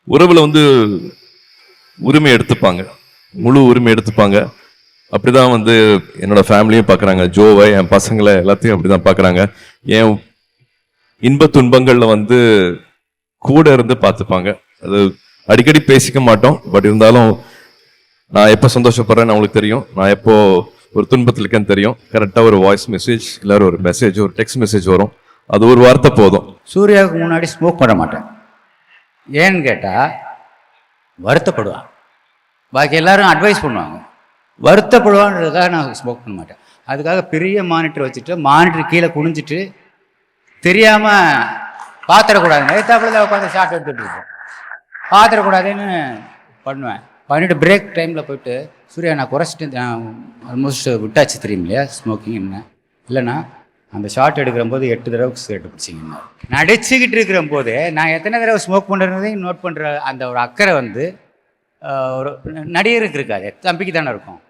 உறவுல வந்து உரிமை எடுத்துப்பாங்க, முழு உரிமை எடுத்துப்பாங்க. அப்படிதான் வந்து என்னோட ஃபேமிலியும் பார்க்குறாங்க. ஜோவை, என் பசங்களை எல்லாத்தையும் அப்படிதான் பார்க்குறாங்க. என் இன்ப துன்பங்கள்ல வந்து கூட இருந்து பார்த்துப்பாங்க. அது அடிக்கடி பேசிக்க மாட்டோம். பட் இருந்தாலும் நான் எப்போ சந்தோஷப்படுறேன்னு அவங்களுக்கு தெரியும். நான் எப்போ ஒரு துன்பத்தில் இருக்கேன்னு தெரியும். கரெக்டாக ஒரு வாய்ஸ் மெசேஜ் இல்லை ஒரு மெசேஜ், ஒரு டெக்ஸ்ட் மெசேஜ் வரும். அது ஒரு வார்த்தை போதும். சூர்யாவுக்கு முன்னாடி ஸ்மோக் பண்ண மாட்டேன். ஏன்னு கேட்டால் வருத்தப்படுவான். பாக்கி எல்லாரும் அட்வைஸ் பண்ணுவாங்க. வருத்தப்படுவான்றதுக்காக நான் ஸ்மோக் பண்ண மாட்டேன். அதுக்காக பெரிய மானிட்டர் வச்சுட்டு மானிட்டர் கீழே குனிஞ்சிட்டு தெரியாமல் பாத்திரக்கூடாது. நேத்தாப்புல உட்காந்து ஷார்ட் எடுத்துகிட்டு இருக்கோம். பாத்திரக்கூடாதுன்னு பண்ணுவேன். பண்ணிவிட்டு பிரேக் டைமில் போயிட்டு சூர்யா நான் குறைச்சிட்டு ஆல்மோஸ்ட் விட்டாச்சு தெரியும் இல்லையா ஸ்மோக்கிங் என்ன இல்லைன்னா அந்த ஷார்ட் எடுக்கிற போது 8 தடவை சிகரெட் பிடிச்சிங்கன்னா நடிச்சுக்கிட்டு இருக்கிற போதே நான் எத்தனை தடவை ஸ்மோக் பண்ணுறதையும் நோட் பண்ணுற அந்த ஒரு அக்கறை வந்து ஒரு நடிகருக்கு இருக்காது, தம்பிக்கு தானே இருக்கும்.